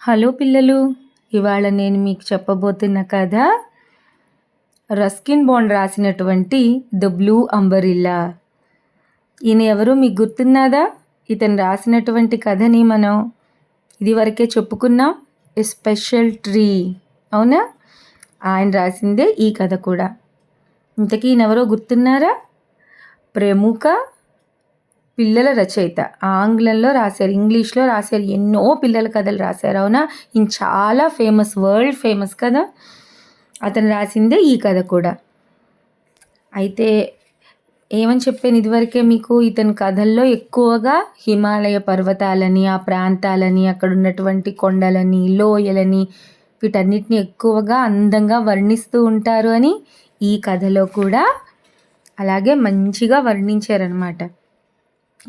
Hello పిల్లలు, ఇవాళ నేను మీకు చెప్పబోతున్న కథ రస్కిన్ బాండ్ రాసినటువంటి ద బ్లూ అంబరిల్లా. ఈయన ఎవరో మీకు గుర్తున్నదా? ఇతను రాసినటువంటి కథని మనం ఇదివరకే చెప్పుకున్నాం, ఎ స్పెషల్ ట్రీ. అవునా? ఆయన రాసిందే ఈ కథ కూడా. ఇంతకీ ఈయన ఎవరో గుర్తున్నారా? ప్రముఖ పిల్లల రచయిత. ఆంగ్లంలో రాశారు, ఇంగ్లీష్లో రాశారు, ఎన్నో పిల్లల కథలు రాశారు. అవునా? ఈయన చాలా ఫేమస్, వరల్డ్ ఫేమస్ కదా. అతను రాసిందే ఈ కథ కూడా. అయితే ఏమని చెప్పాను ఇదివరకే మీకు, ఇతని కథల్లో ఎక్కువగా హిమాలయ పర్వతాలని, ఆ ప్రాంతాలని, అక్కడ ఉన్నటువంటి కొండలని, లోయలని, వీటన్నిటిని ఎక్కువగా అందంగా వర్ణిస్తూ ఉంటారు అని ఈ కథలో కూడా అలాగే మంచిగా వర్ణించారనమాట.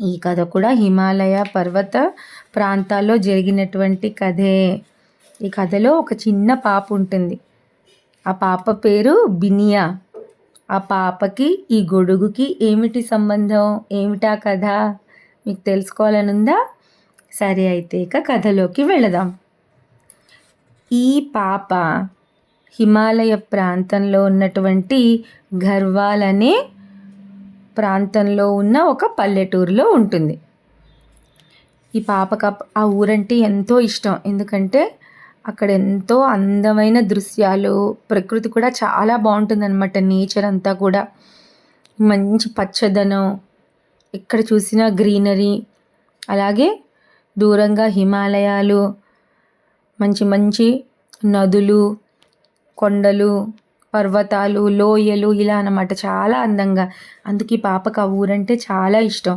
ఈ కథ కూడా హిమాలయ పర్వత ప్రాంతాల్లో జరిగినటువంటి కథే. ఈ కథలో ఒక చిన్న పాప ఉంటుంది. ఆ పాప పేరు బినియా. ఆ పాపకి ఈ గొడుగుకి ఏమిటి సంబంధం, ఏమిటా కథ మీకు తెలుసుకోవాలనుందా? సరే, అయితే ఇక కథలోకి వెళదాం. ఈ పాప హిమాలయ ప్రాంతంలో ఉన్నటువంటి గర్వాల్ అనే ప్రాంతంలో ఉన్న ఒక పల్లెటూరులో ఉంటుంది. ఈ పాపకు ఆ ఊరంటే ఎంతో ఇష్టం. ఎందుకంటే అక్కడ ఎంతో అందమైన దృశ్యాలు, ప్రకృతి కూడా చాలా బాగుంటుందన్నమాట. నేచర్ అంతా కూడా మంచి పచ్చదనం, ఎక్కడ చూసినా గ్రీనరీ, అలాగే దూరంగా హిమాలయాలు, మంచి మంచి నదులు, కొండలు, పర్వతాలు, లోయలు, ఇలా అన్నమాట. చాలా అందంగా. అందుకే ఈ పాపకు ఆ ఊరంటే చాలా ఇష్టం.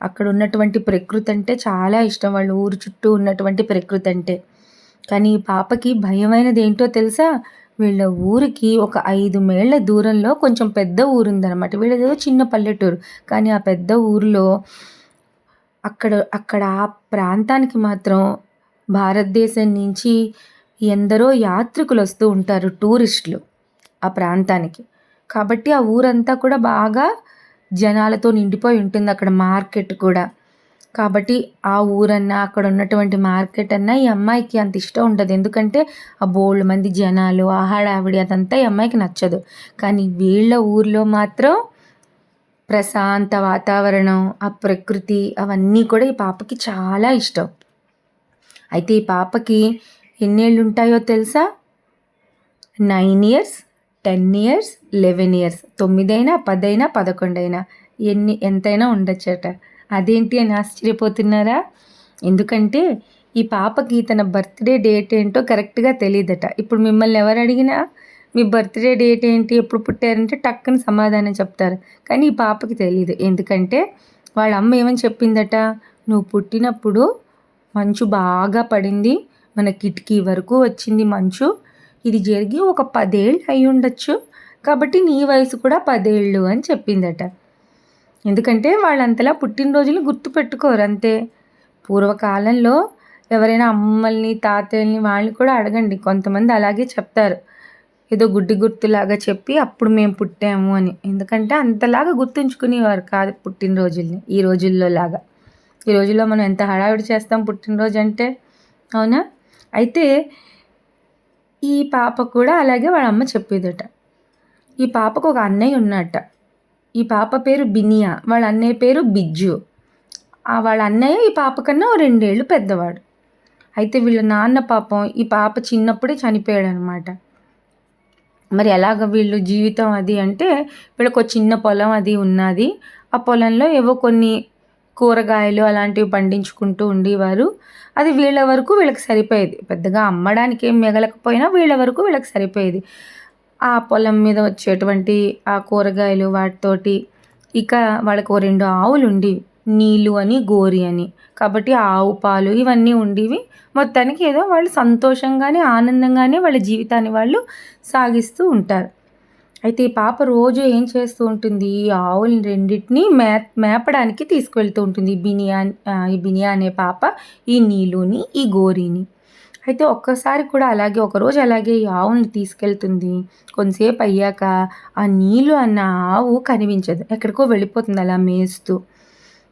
అక్కడ ఉన్నటువంటి ప్రకృతి అంటే చాలా ఇష్టం, వాళ్ళ ఊరు చుట్టూ ఉన్నటువంటి ప్రకృతి అంటే. కానీ ఈ పాపకి భయమైనది ఏంటో తెలుసా? వీళ్ళ ఊరికి ఒక 5 మైళ్ళ దూరంలో కొంచెం పెద్ద ఊరు ఉందన్నమాట. వీళ్ళదేదో చిన్న పల్లెటూరు, కానీ ఆ పెద్ద ఊరిలో అక్కడ ఆ ప్రాంతానికి మాత్రం భారతదేశం నుంచి ఎందరో యాత్రికులు వస్తూ ఉంటారు, టూరిస్టులు ఆ ప్రాంతానికి. కాబట్టి ఆ ఊరంతా కూడా బాగా జనాలతో నిండిపోయి ఉంటుంది. అక్కడ మార్కెట్ కూడా. కాబట్టి ఆ ఊరన్నా, అక్కడ ఉన్నటువంటి మార్కెట్ అన్నా ఈ అమ్మాయికి అంత ఇష్టం ఉండదు. ఎందుకంటే ఆ బోల్డ్ మంది జనాలు, ఆ హడావిడి, అదంతా ఈ అమ్మాయికి నచ్చదు. కానీ వీళ్ళ ఊర్లో మాత్రం ప్రశాంత వాతావరణం, ఆ ప్రకృతి, అవన్నీ కూడా ఈ పాపకి చాలా ఇష్టం. అయితే ఈ పాపకి ఎన్నేళ్ళు ఉంటాయో తెలుసా? 9 years, 10 years, 11 years. 9 అయినా, 10 అయినా, 11 అయినా, ఎంతైనా ఉండొచ్చట. అదేంటి అని ఆశ్చర్యపోతున్నారా? ఎందుకంటే ఈ పాపకి తన బర్త్డే డేట్ ఏంటో కరెక్ట్గా తెలియదట. ఇప్పుడు మిమ్మల్ని ఎవరు అడిగినా మీ బర్త్డే డేట్ ఏంటి, ఎప్పుడు పుట్టారంటే టక్కుని సమాధానం చెప్తారు. కానీ ఈ పాపకి తెలియదు. ఎందుకంటే వాళ్ళ అమ్మ ఏమని చెప్పిందట? నువ్వు పుట్టినప్పుడు మంచు బాగా పడింది, మన కిటికీ వరకు వచ్చింది మంచు. ఇది జరిగి ఒక 10 ఏళ్ళు అయి ఉండొచ్చు, కాబట్టి నీ వయసు కూడా 10 ఏళ్ళు అని చెప్పిందట. ఎందుకంటే వాళ్ళంతలా పుట్టినరోజులు గుర్తుపెట్టుకోరు, అంతే. పూర్వకాలంలో ఎవరైనా అమ్మల్ని, తాతయ్యల్ని, వాళ్ళని కూడా అడగండి, కొంతమంది అలాగే చెప్తారు. ఏదో గుడ్డి గుర్తులాగా చెప్పి అప్పుడు మేము పుట్టాము అని. ఎందుకంటే అంతలాగా గుర్తుంచుకునేవారు కాదు పుట్టినరోజుల్ని ఈ రోజుల్లో లాగా. ఈ రోజుల్లో మనం ఎంత హడావిడి చేస్తాం పుట్టినరోజు అంటే, అవునా? అయితే ఈ పాప కూడా అలాగే వాళ్ళ అమ్మ చెప్పేదట. ఈ పాపకు ఒక అన్నయ్య ఉన్నట్ట. ఈ పాప పేరు బినియా, వాళ్ళ అన్నయ్య పేరు బిజ్జు. వాళ్ళ అన్నయ్య ఈ పాప కన్నా 2 ఏళ్ళు పెద్దవాడు. అయితే వీళ్ళ నాన్న పాపం ఈ పాప చిన్నప్పుడే చనిపోయాడు అనమాట. మరి ఎలాగ వీళ్ళు జీవితం అది అంటే, వీళ్ళకు చిన్న పొలం అది ఉన్నది. ఆ పొలంలో ఏవో కొన్ని కూరగాయలు అలాంటివి పండించుకుంటూ ఉండేవారు. అది వీళ్ళ వరకు వీళ్ళకి సరిపోయేది. పెద్దగా అమ్మడానికి ఏం మిగలకపోయినా వీళ్ళ వరకు వీళ్ళకి సరిపోయేది. ఆ పొలం మీద వచ్చేటువంటి ఆ కూరగాయలు వాటితోటి, ఇక వాళ్ళకు 2 ఆవులు ఉండేవి, నీళ్ళు అని, గోరి అని. కాబట్టి ఆవు పాలు ఇవన్నీ ఉండేవి. మొత్తానికి ఏదో వాళ్ళు సంతోషంగానే, ఆనందంగానే వాళ్ళ జీవితాన్ని వాళ్ళు సాగిస్తూ ఉంటారు. అయితే ఈ పాప రోజు ఏం చేస్తూ ఉంటుంది? ఈ ఆవులని రెండింటిని మేపడానికి తీసుకువెళ్తూ ఉంటుంది. ఈ బినియా అనే పాప ఈ నీలుని, ఈ గోరీని. అయితే ఒక్కసారి కూడా అలాగే ఒకరోజు అలాగే ఈ ఆవుని తీసుకెళ్తుంది. కొంతసేపు అయ్యాక ఆ నీలు అన్న ఆవు కనిపించదు, ఎక్కడికో వెళ్ళిపోతుంది అలా మేస్తూ.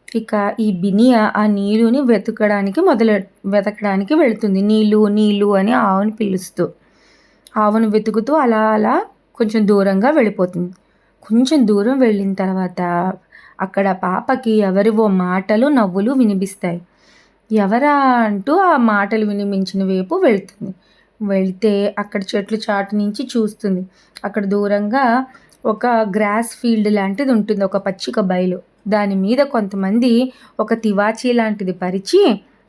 ఇక ఈ బినియ ఆ నీళ్ళుని వెతకడానికి వెళుతుంది. నీళ్ళు నీళ్ళు అని ఆవుని పిలుస్తూ. ఆవును వెతుకుతూ అలా అలా కొంచెం దూరంగా వెళ్ళిపోతుంది. కొంచెం దూరం వెళ్ళిన తర్వాత అక్కడ పాపకి ఎవరివో మాటలు, నవ్వులు వినిపిస్తాయి. ఎవరా అంటూ ఆ మాటలు వినిపించిన వైపు వెళ్తుంది. వెళ్తే అక్కడ చెట్లు చాటు నుంచి చూస్తుంది. అక్కడ దూరంగా ఒక గ్రాస్ ఫీల్డ్ లాంటిది ఉంటుంది. ఒక పచ్చిక బయలు. దాని మీద కొంతమంది ఒక తివాచీ లాంటిది పరిచి,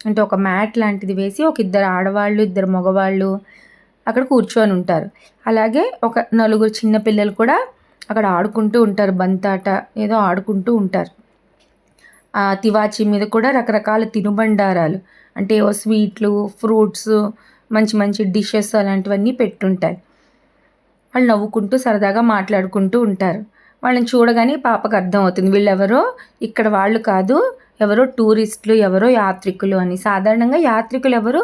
అంటే ఒక మ్యాట్ లాంటిది వేసి ఒక ఇద్దరు ఆడవాళ్ళు, ఇద్దరు మగవాళ్ళు అక్కడ కూర్చొని ఉంటారు. అలాగే ఒక నలుగురు చిన్న పిల్లలు కూడా అక్కడ ఆడుకుంటూ ఉంటారు. బంతాట ఏదో ఆడుకుంటూ ఉంటారు. ఆ తివాచీ మీద కూడా రకరకాల తినుబండారాలు, అంటే ఓ స్వీట్లు, ఫ్రూట్స్, మంచి మంచి డిషెస్ అలాంటివన్నీ పెట్టుంటాయి. వాళ్ళు నవ్వుకుంటూ సరదాగా మాట్లాడుకుంటూ ఉంటారు. వాళ్ళని చూడగానే పాపకు అర్థమవుతుంది వీళ్ళెవరో ఇక్కడ వాళ్ళు కాదు, ఎవరో టూరిస్టులు, ఎవరో యాత్రికులు అని. సాధారణంగా యాత్రికులు ఎవరు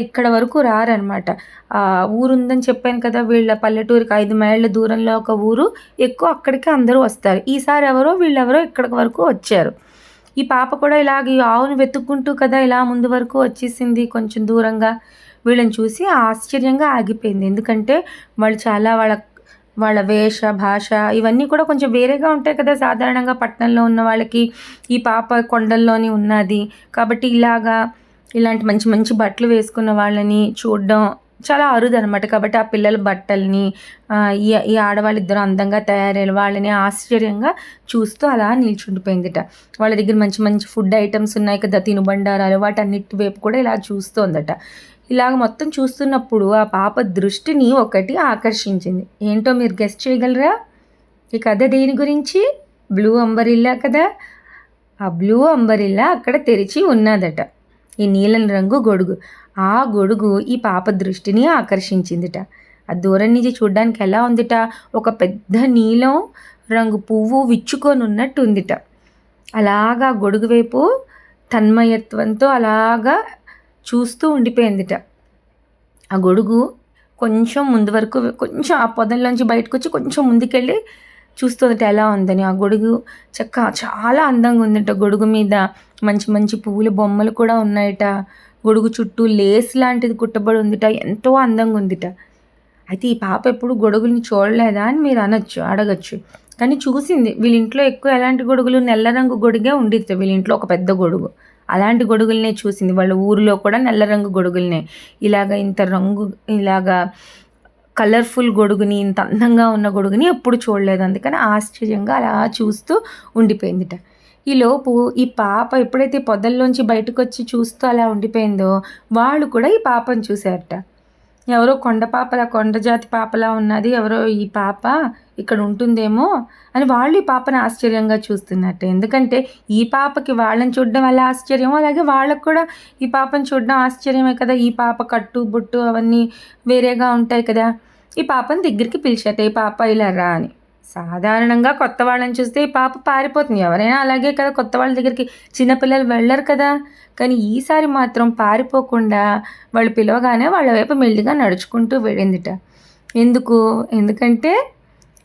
ఇక్కడ వరకు రారనమాట. ఊరుందని చెప్పాను కదా, వీళ్ళ పల్లెటూరికి 5 మైళ్ళ దూరంలో ఒక ఊరు, ఎక్కువ అక్కడికి అందరూ వస్తారు. ఈసారి వీళ్ళెవరో ఇక్కడికి వరకు వచ్చారు. ఈ పాప కూడా ఇలాగ ఈ ఆవును వెతుక్కుంటూ కదా ఇలా ముందు వరకు వచ్చేసింది కొంచెం దూరంగా. వీళ్ళని చూసి ఆశ్చర్యంగా ఆగిపోయింది. ఎందుకంటే వాళ్ళు చాలా వాళ్ళ వేష భాష ఇవన్నీ కూడా కొంచెం వేరేగా ఉంటాయి కదా సాధారణంగా పట్టణంలో ఉన్న వాళ్ళకి. ఈ పాప కొండల్లోని ఉన్నది కాబట్టి ఇలాంటి మంచి మంచి బట్టలు వేసుకున్న వాళ్ళని చూడడం చాలా అరుదనమాట. కాబట్టి ఆ పిల్లల బట్టల్ని ఈ ఆడవాళ్ళు ఇద్దరు అందంగా తయారయ్యే వాళ్ళని ఆశ్చర్యంగా చూస్తూ అలా నిల్చుండిపోయిందిట. వాళ్ళ దగ్గర మంచి మంచి ఫుడ్ ఐటమ్స్ ఉన్నాయి కదా, తినుబండారాలు, వాటన్నిటి వైపు కూడా ఇలా చూస్తోందట. ఇలాగ మొత్తం చూస్తున్నప్పుడు ఆ పాప దృష్టిని ఒకటి ఆకర్షించింది. ఏంటో మీరు గెస్ట్ చేయగలరా? ఈ కథ దేని గురించి? బ్లూ అంబరిల్లా కదా. ఆ బ్లూ అంబరిల్లా అక్కడ తెరిచి ఉన్నదట. ఈ నీలం రంగు గొడుగు. ఆ గొడుగు ఈ పాప దృష్టిని ఆకర్షించిందిట. ఆ దూరం నుంచి చూడ్డానికి ఎలా ఉందిట, ఒక పెద్ద నీలం రంగు పువ్వు విచ్చుకొని ఉన్నట్టు ఉందిట. అలాగా గొడుగు వైపు తన్మయత్వంతో అలాగా చూస్తూ ఉండిపోయిందిట. ఆ గొడుగు కొంచెం ముందు వరకు, కొంచెం ఆ పొదల్లోంచి బయటకు వచ్చి కొంచెం ముందుకెళ్ళి చూస్తుందట ఎలా ఉందని. ఆ గొడుగు చాలా అందంగా ఉందట. గొడుగు మీద మంచి మంచి పువ్వుల బొమ్మలు కూడా ఉన్నాయట. గొడుగు చుట్టూ లేస్ లాంటిది కుట్టబడి ఉందిట. ఎంతో అందంగా ఉందిట. అయితే ఈ పాప ఎప్పుడు గొడుగుని చూడలేదా అని మీరు అడగచ్చు. కానీ చూసింది. వీళ్ళ ఇంట్లో ఎక్కువ ఎలాంటి గొడుగులు, నల్ల రంగు గొడుగే ఉండిద్ది వీళ్ళ ఇంట్లో, ఒక పెద్ద గొడుగు. అలాంటి గొడుగులనే చూసింది. వాళ్ళ ఊరిలో కూడా నల్ల రంగు గొడుగులనే. ఇలాగా కలర్ఫుల్ గొడుగుని, ఇంత అందంగా ఉన్న గొడుగుని ఎప్పుడు చూడలేదు. అందుకని ఆశ్చర్యంగా అలా చూస్తూ ఉండిపోయిందిట. ఈలోపు ఈ పాప ఎప్పుడైతే పొదల్లోంచి బయటకు వచ్చి చూస్తూ అలా ఉండిపోయిందో వాళ్ళు కూడా ఈ పాపను చూశారట. ఎవరో కొండ జాతి పాపలా ఉన్నది, ఎవరో ఈ పాప ఇక్కడ ఉంటుందేమో అని వాళ్ళు ఈ పాపను ఆశ్చర్యంగా చూస్తున్నట్టు. ఎందుకంటే ఈ పాపకి వాళ్ళని చూడడం వల్ల ఆశ్చర్యం, అలాగే వాళ్ళకు కూడా ఈ పాపను చూడడం ఆశ్చర్యమే కదా. ఈ పాప కట్టు బొట్టు అవన్నీ వేరేగా ఉంటాయి కదా. ఈ పాపను దగ్గరికి పిలిచాట, ఈ పాప ఇలా రా అని. సాధారణంగా కొత్త వాళ్ళని చూస్తే ఈ పాప పారిపోతుంది. ఎవరైనా అలాగే కదా, కొత్త వాళ్ళ దగ్గరికి చిన్నపిల్లలు వెళ్ళరు కదా. కానీ ఈసారి మాత్రం పారిపోకుండా వాళ్ళు పిలవగానే వాళ్ళ వైపు మెల్లిగా నడుచుకుంటూ వెళ్ళిందిట. ఎందుకంటే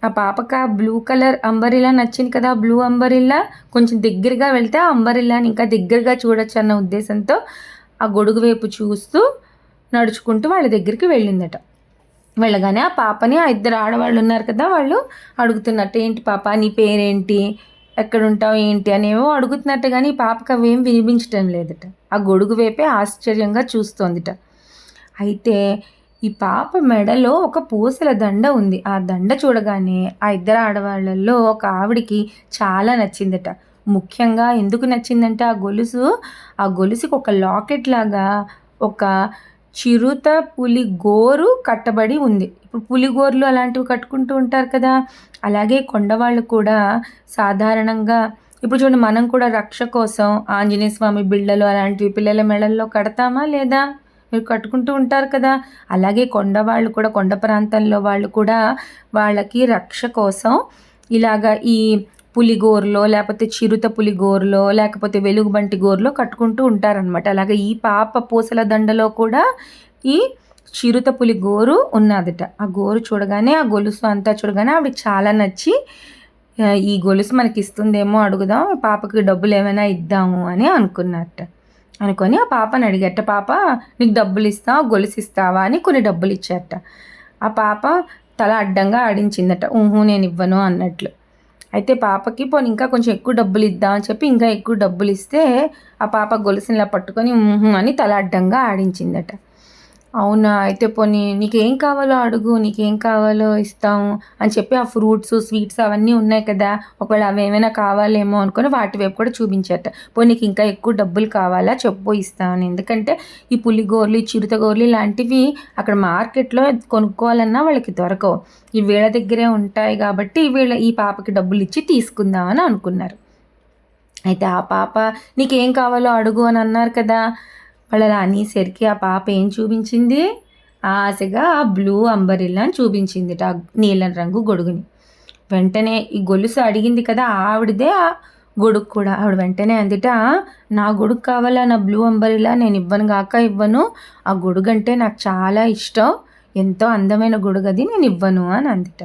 ఆ పాపకు ఆ బ్లూ కలర్ అంబరిల్లా నచ్చింది కదా. బ్లూ అంబరిల్లా కొంచెం దగ్గరగా వెళ్తే ఆ అంబరిల్లాని ఇంకా దగ్గరగా చూడొచ్చు అన్న ఉద్దేశంతో ఆ గొడుగు వైపు చూస్తూ నడుచుకుంటూ వాళ్ళ దగ్గరికి వెళ్ళిందట. వెళ్ళగానే ఆ పాపని ఆ ఇద్దరు ఆడవాళ్ళు ఉన్నారు కదా, వాళ్ళు అడుగుతున్నట్టు, ఏంటి పాప నీ పేరేంటి, ఎక్కడుంటావు ఏంటి అనేవో అడుగుతున్నట్టు. కానీ ఈ పాపకు అవేం వినిపించటం లేదట. ఆ గొడుగు వైపే ఆశ్చర్యంగా చూస్తోందిట. అయితే ఈ పాప మెడలో ఒక పూసల దండ ఉంది. ఆ దండ చూడగానే ఆ ఇద్దరు ఆడవాళ్ళల్లో ఒక ఆవిడికి చాలా నచ్చిందట. ముఖ్యంగా ఎందుకు నచ్చిందంటే ఆ గొలుసుకి ఒక లాకెట్ లాగా ఒక చిరుత పులి గోరు కట్టబడి ఉంది. ఇప్పుడు పులిగోర్లు అలాంటివి కట్టుకుంటూ ఉంటారు కదా. అలాగే కొండవాళ్ళు కూడా సాధారణంగా ఇప్పుడు చూడండి, మనం కూడా రక్ష కోసం ఆంజనేయ స్వామి బిళ్ళలు అలాంటివి పిల్లల మెడల్లో కడతామా లేదా? మీరు కట్టుకుంటూ ఉంటారు కదా. అలాగే కొండవాళ్ళు కూడా, కొండ ప్రాంతంలో వాళ్ళు కూడా వాళ్ళకి రక్ష కోసం ఇలాగా ఈ పులిగోరులో, లేకపోతే చిరుత పులిగోరులో, లేకపోతే వెలుగుబంటి గోరులో కట్టుకుంటూ ఉంటారనమాట. అలాగే ఈ పాప పూసల దండలో కూడా ఈ చిరుత పులి గోరు ఉన్నదట. ఆ గోరు చూడగానే, ఆ గొలుసు అంతా చూడగానే ఆవిడకి చాలా నచ్చి ఈ గొలుసు మనకి ఇస్తుందేమో అడుగుదాం, పాపకి డబ్బులు ఏమైనా ఇద్దాము అని అనుకున్నట్ట. అనుకొని ఆ పాపని అడిగట్ట, పాప నీకు డబ్బులు ఇస్తావా, గొలుసు ఇస్తావా అని కొన్ని డబ్బులు ఇచ్చారట. ఆ పాప తల అడ్డంగా ఆడించిందట, ఊహు నేను ఇవ్వను అన్నట్లు. అయితే పాపకి పోనీ ఇంకా కొంచెం ఎక్కువ డబ్బులు ఇద్దాం అని చెప్పి ఇంకా ఎక్కువ డబ్బులు ఇస్తే ఆ పాప గొలుసునిలా పట్టుకొని ఊహు అని తల అడ్డంగా ఆడించిందట. అవునా, అయితే పోనీ నీకేం కావాలో అడుగు, నీకేం కావాలో ఇస్తాము అని చెప్పి ఆ ఫ్రూట్స్, స్వీట్స్ అవన్నీ ఉన్నాయి కదా, ఒకవేళ అవి ఏమైనా కావాలేమో అనుకొని వాటి వైపు కూడా చూపించట. పోనీ నీకు ఇంకా ఎక్కువ డబ్బులు కావాలా చెప్పు, ఇస్తామని. ఎందుకంటే ఈ పులిగోర్లు, చిరుతగోర్లు ఇలాంటివి అక్కడ మార్కెట్లో కొనుక్కోవాలన్నా వాళ్ళకి దొరకవు. ఈ వీళ్ళ దగ్గరే ఉంటాయి కాబట్టి ఈ పాపకి డబ్బులు ఇచ్చి తీసుకుందామని అనుకున్నారు. అయితే ఆ పాప నీకేం కావాలో అడుగు అని అన్నారు కదా, వాళ్ళు అలా అనేసరికి ఆ పాప ఏం చూపించింది, ఆశగా ఆ బ్లూ అంబరిల్లాని చూపించిందిట, ఆ నీలం రంగు గొడుగుని. వెంటనే ఈ గొలుసు అడిగింది కదా ఆవిడదే ఆ గొడుగు కూడా. ఆవిడ వెంటనే అందిట, నా గొడుగు కావాలా, నా బ్లూ అంబరిల్లా, నేను ఇవ్వను గాక ఇవ్వను, ఆ గొడుగు అంటే నాకు చాలా ఇష్టం, ఎంతో అందమైన గొడుగు అది, నేను ఇవ్వను అని అందిట.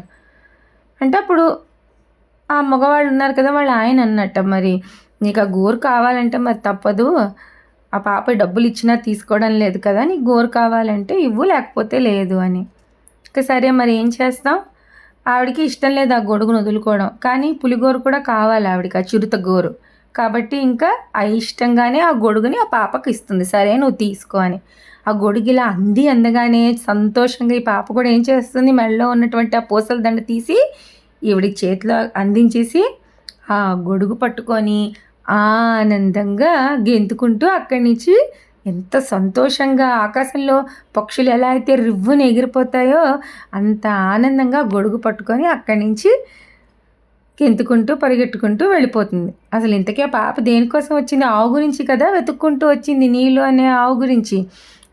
అంటే అప్పుడు ఆ మగవాళ్ళు ఉన్నారు కదా, వాళ్ళు ఆయన అన్నట్ట, మరి నీకు ఆ గోరు కావాలంటే మరి తప్పదు, ఆ పాప డబ్బులు ఇచ్చినా తీసుకోవడం లేదు కదా, నీకు గోరు కావాలంటే ఇవ్వు, లేకపోతే లేదు అని. ఇక సరే మరి ఏం చేస్తాం, ఆవిడకి ఇష్టం లేదు ఆ గొడుగును వదులుకోవడం, కానీ పులిగోరు కూడా కావాలి ఆవిడకి, ఆ చిరుత గోరు. కాబట్టి ఇంకా ఇష్టంగానే ఆ గొడుగుని ఆ పాపకి ఇస్తుంది, సరే నువ్వు తీసుకో అని. ఆ గొడుగు ఇలా అందగానే సంతోషంగా ఈ పాప కూడా ఏం చేస్తుంది, మెడలో ఉన్నటువంటి ఆ పూసల దండ తీసి ఈవిడి చేతిలో అందించేసి ఆ గొడుగు పట్టుకొని ఆనందంగా గెంతుకుంటూ అక్కడి నుంచి ఎంత సంతోషంగా, ఆకాశంలో పక్షులు ఎలా అయితే రివ్వున ఎగిరిపోతాయో అంత ఆనందంగా గొడుగు పట్టుకొని అక్కడి నుంచి గెంతుకుంటూ పరిగెట్టుకుంటూ వెళ్ళిపోతుంది. అసలు ఇంతకీ ఆ పాప దేనికోసం వచ్చింది, ఆవు గురించి కదా వెతుక్కుంటూ వచ్చింది, నీళ్ళు అనే ఆవు గురించి.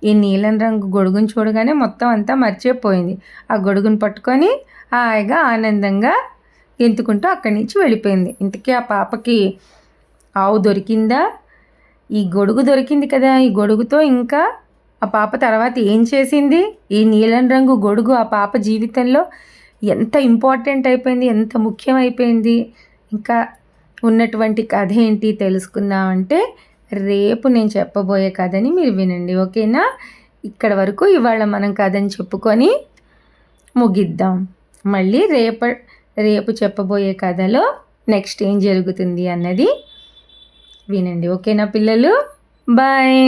ఈ నీలం రంగు గొడుగుని చూడగానే మొత్తం అంతా మర్చిపోయింది. ఆ గొడుగుని పట్టుకొని హాయిగా ఆనందంగా గెంతుకుంటూ అక్కడి నుంచి వెళ్ళిపోయింది. ఇంతకీ ఆ పాపకి ఆవు దొరికిందా, ఈ గొడుగు దొరికింది కదా, ఈ గొడుగుతో ఇంకా ఆ పాప తర్వాత ఏం చేసింది, ఈ నీలం రంగు గొడుగు ఆ పాప జీవితంలో ఎంత ఇంపార్టెంట్ అయిపోయింది, ఎంత ముఖ్యమైపోయింది, ఇంకా ఉన్నటువంటి కథ ఏంటి తెలుసుకుందామంటే రేపు నేను చెప్పబోయే కథని మీరు వినండి, ఓకేనా. ఇక్కడ వరకు ఇవాళ మనం కథని చెప్పుకొని ముగిద్దాం. మళ్ళీ రేపు చెప్పబోయే కథలో నెక్స్ట్ ఏం జరుగుతుంది అన్నది వినండి, ఓకేనా పిల్లలు. బాయ్.